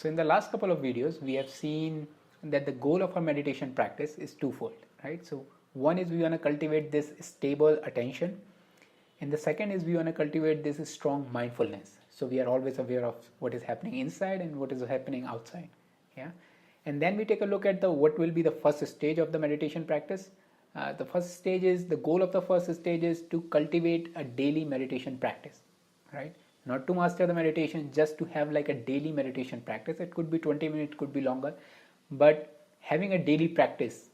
So in the last couple of videos, we have seen that the goal of our meditation practice is twofold, right? So one is we want to cultivate this stable attention, and the second is we want to cultivate this strong mindfulness. So we are always aware of what is happening inside and what is happening outside. Yeah. And then we take a look at what will be the first stage of the meditation practice. The first stage is the goal of the first stage is to cultivate a daily meditation practice, right? Not to master the meditation, just to have like a daily meditation practice. It could be 20 minutes, could be longer, but having a daily practice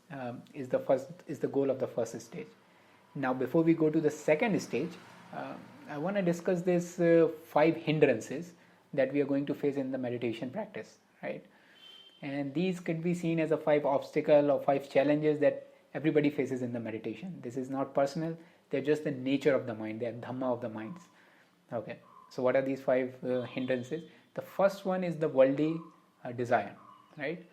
is the goal of the first stage. Now, before we go to the second stage, I want to discuss this 5 hindrances that we are going to face in the meditation practice, right? And these could be seen as a 5 obstacle or 5 challenges that everybody faces in the meditation. This is not personal, they're just the nature of the mind, they're dhamma of the minds. Okay, so what are these 5 hindrances? The first one is the worldly desire, right?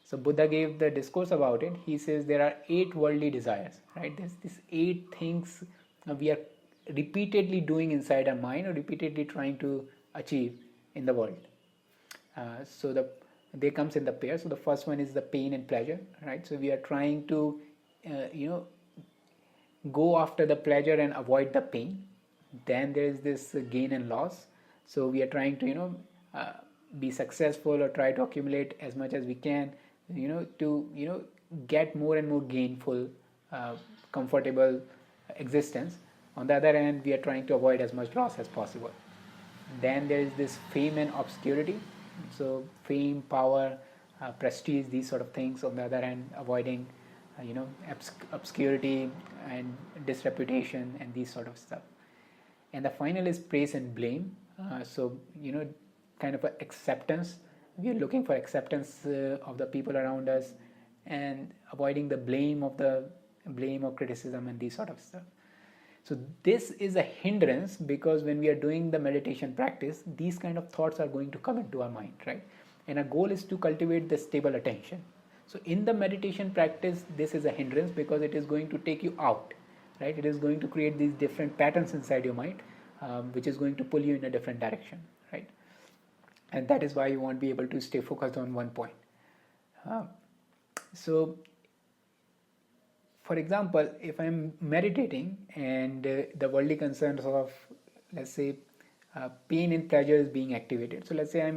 So Buddha gave the discourse about it. He says there are 8 worldly desires, right? There's these 8 things we are repeatedly doing inside our mind or repeatedly trying to achieve in the world. They comes in the pair. So the first one is the pain and pleasure, right? So we are trying to go after the pleasure and avoid the pain. Then there is this gain and loss. So we are trying to be successful or try to accumulate as much as we can, to get more and more gainful, comfortable existence. On the other hand, we are trying to avoid as much loss as possible. Then there is this fame and obscurity. So fame, power, prestige, these sort of things. On the other hand, avoiding obscurity and disreputation and these sort of stuff. And the final is praise and blame. Kind of acceptance. We are looking for acceptance of the people around us and avoiding the blame or criticism and these sort of stuff. So this is a hindrance because when we are doing the meditation practice, these kind of thoughts are going to come into our mind, right? And our goal is to cultivate the stable attention. So in the meditation practice, this is a hindrance because it is going to take you out, right? It is going to create these different patterns inside your mind, which is going to pull you in a different direction, right? And that is why you won't be able to stay focused on one point. For example, if I'm meditating and the worldly concerns of, let's say, pain and pleasure is being activated. So let's say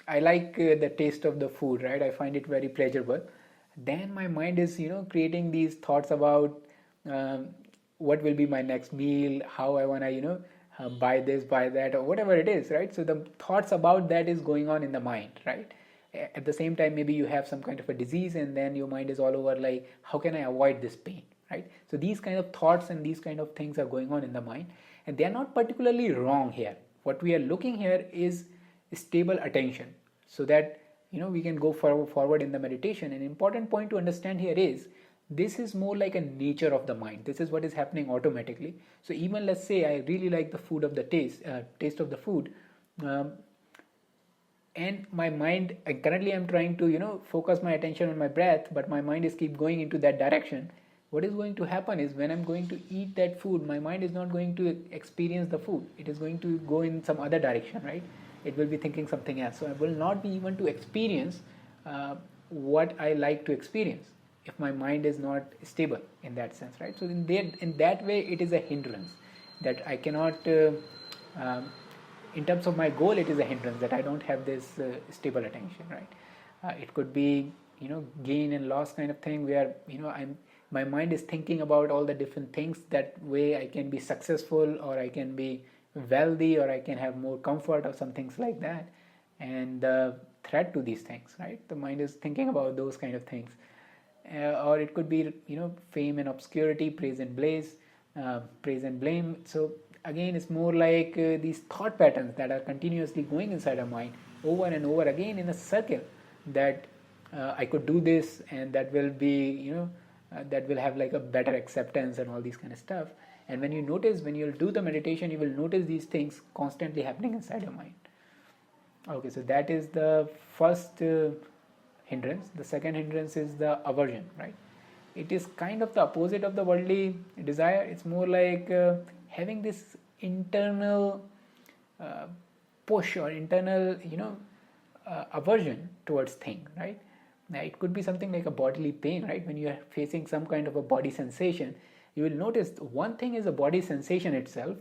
I like the taste of the food, right? I find it very pleasurable. Then my mind is, creating these thoughts about what will be my next meal, how I want to, buy this, buy that, or whatever it is, right? So the thoughts about that is going on in the mind, right? At the same time, maybe you have some kind of a disease and then your mind is all over like, how can I avoid this pain, right? So these kind of thoughts and these kind of things are going on in the mind, and they are not particularly wrong here. What we are looking here is stable attention so that we can go forward in the meditation. An important point to understand here is this is more like a nature of the mind. This is what is happening automatically. So even let's say I really like the food of the taste of the food, and my mind, currently I'm trying to focus my attention on my breath, but my mind is keep going into that direction. What is going to happen is when I'm going to eat that food, my mind is not going to experience the food. It is going to go in some other direction, right? It will be thinking something else. So I will not be even to experience what I like to experience if my mind is not stable in that sense, right? So in that way, it is a hindrance that I cannot, in terms of my goal, it is a hindrance that I don't have this stable attention, right? It could be, gain and loss kind of thing where, my mind is thinking about all the different things. That way I can be successful, or I can be wealthy, or I can have more comfort, or some things like that. And the threat to these things, right? The mind is thinking about those kind of things. Or it could be, fame and obscurity, praise and blame. So again, it's more like these thought patterns that are continuously going inside our mind over and over again in a circle, that I could do this and that will be, that will have like a better acceptance and all these kind of stuff. And when you'll do the meditation, you will notice these things constantly happening inside your mind. Okay, so that is the first hindrance. The second hindrance is the aversion, right? It is kind of the opposite of the worldly desire. It's more like having this internal push or internal, aversion towards thing, right? Now, it could be something like a bodily pain, right? When you are facing some kind of a body sensation, you will notice one thing is a body sensation itself,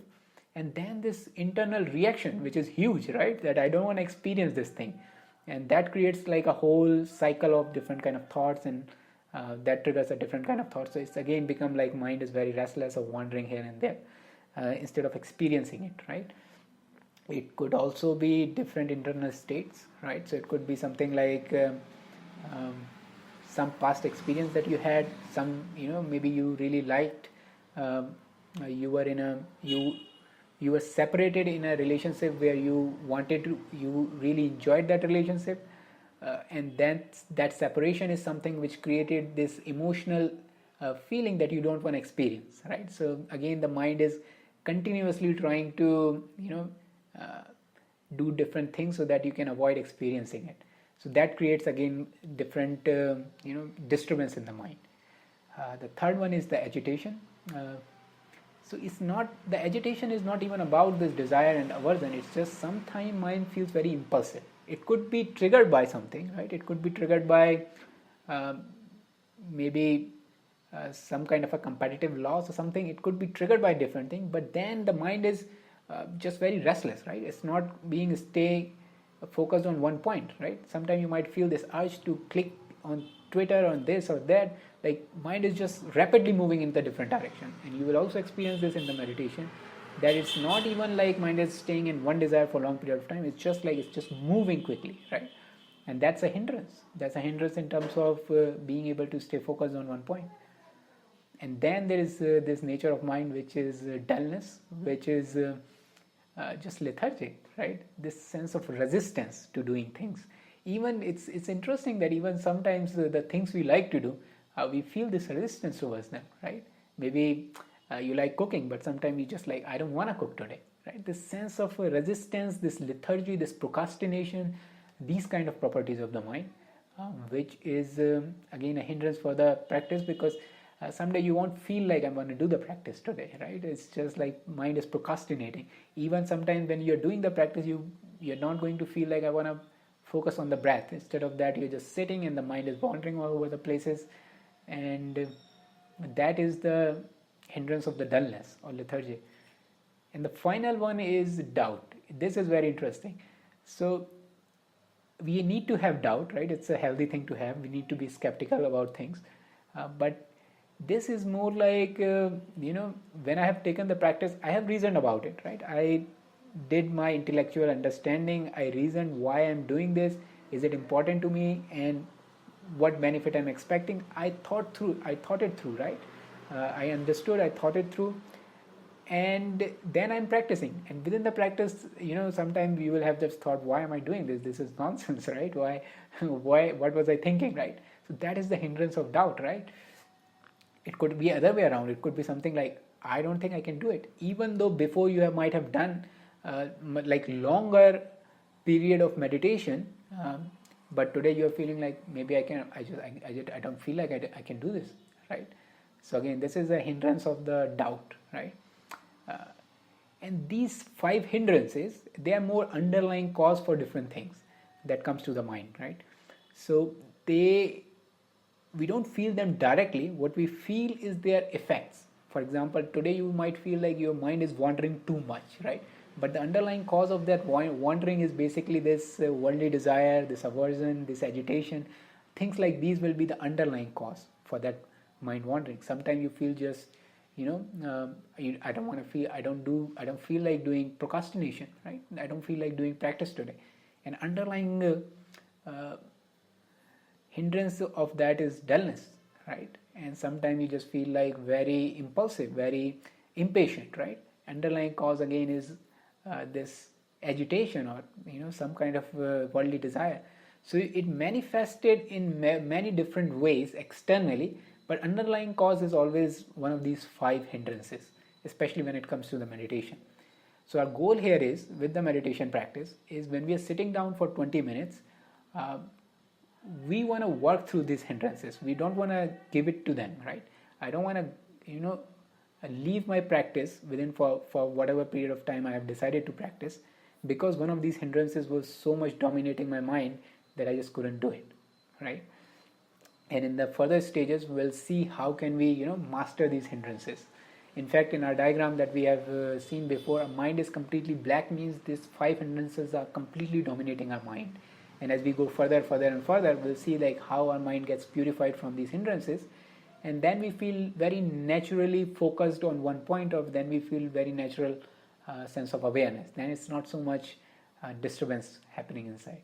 and then this internal reaction, which is huge, right? That I don't want to experience this thing, and that creates like a whole cycle of different kind of thoughts, and that triggers a different kind of thought. So it's again become like mind is very restless or wandering here and there instead of experiencing it, right? It could also be different internal states, right? So it could be something like um, some past experience that you had, some, maybe you really liked, you were in a you were separated in a relationship where you really enjoyed that relationship, and then that separation is something which created this emotional feeling that you don't want to experience, right? So again, the mind is continuously trying to do different things so that you can avoid experiencing it. So that creates again different disturbance in the mind. The third one is the agitation. So it's not, the agitation is not even about this desire and aversion. It's just sometimes mind feels very impulsive. It could be triggered by something, right? It could be triggered by maybe some kind of a competitive loss or something. It could be triggered by different thing, but then the mind is just very restless, right? It's not being stay focused on one point, right? Sometimes you might feel this urge to click on Twitter, on this or that. Like mind is just rapidly moving in the different direction, and you will also experience this in the meditation, that it's not even like mind is staying in one desire for a long period of time. It's just like it's just moving quickly, right? And that's a hindrance. That's a hindrance in terms of being able to stay focused on one point. And then there is this nature of mind which is dullness, which is just lethargic, right? This sense of resistance to doing things. Even it's interesting that even sometimes the things we like to do, we feel this resistance towards them, right? Maybe you like cooking, but sometimes you just like, I don't want to cook today, right? This sense of resistance, this lethargy, this procrastination, these kind of properties of the mind, which is again a hindrance for the practice, because someday you won't feel like I'm going to do the practice today, right? It's just like mind is procrastinating. Even sometimes when you're doing the practice, you're not going to feel like I want to focus on the breath. Instead of that, you're just sitting and the mind is wandering all over the places, and that is the hindrance of the dullness or lethargy. And the final one is doubt. This is very interesting. So we need to have doubt, right? It's a healthy thing to have. We need to be skeptical about things, but this is more like when I have taken the practice, I have reasoned about it, right? I did my intellectual understanding. I reasoned why I'm doing this. Is it important to me, and what benefit I'm expecting? I thought it through, right? I understood, I thought it through, and then I'm practicing. And within the practice, sometimes you will have this thought, why am I doing this? This is nonsense, right? Why, what was I thinking, right? So that is the hindrance of doubt, right? It could be other way around. It could be something like, I don't think I can do it, even though before you might have done like longer period of meditation, but today you're feeling like maybe I don't feel like I can do this, right? So again, this is a hindrance of the doubt, right? And these 5 hindrances, they are more underlying cause for different things that comes to the mind, right? So we don't feel them directly. What we feel is their effects. For example, today you might feel like your mind is wandering too much, right? But the underlying cause of that wandering is basically this worldly desire, this aversion, this agitation. Things like these will be the underlying cause for that mind wandering. Sometimes you feel just, I don't feel like doing procrastination, right? I don't feel like doing practice today. And underlying hindrance of that is dullness, right? And sometimes you just feel like very impulsive, very impatient, right? Underlying cause again is this agitation, or some kind of worldly desire. So it manifested in many different ways externally, but underlying cause is always one of these 5 hindrances, especially when it comes to the meditation. So our goal here is, with the meditation practice, is when we are sitting down for 20 minutes, we want to work through these hindrances. We don't want to give it to them, right? I don't want to, leave my practice within for whatever period of time I have decided to practice, because one of these hindrances was so much dominating my mind that I just couldn't do it, right? And in the further stages, we'll see how can we, master these hindrances. In fact, in our diagram that we have seen before, a mind is completely black means these 5 hindrances are completely dominating our mind. And as we go further and further, we'll see like how our mind gets purified from these hindrances, and then we feel very naturally focused on one point, or then we feel very natural sense of awareness. Then it's not so much disturbance happening inside.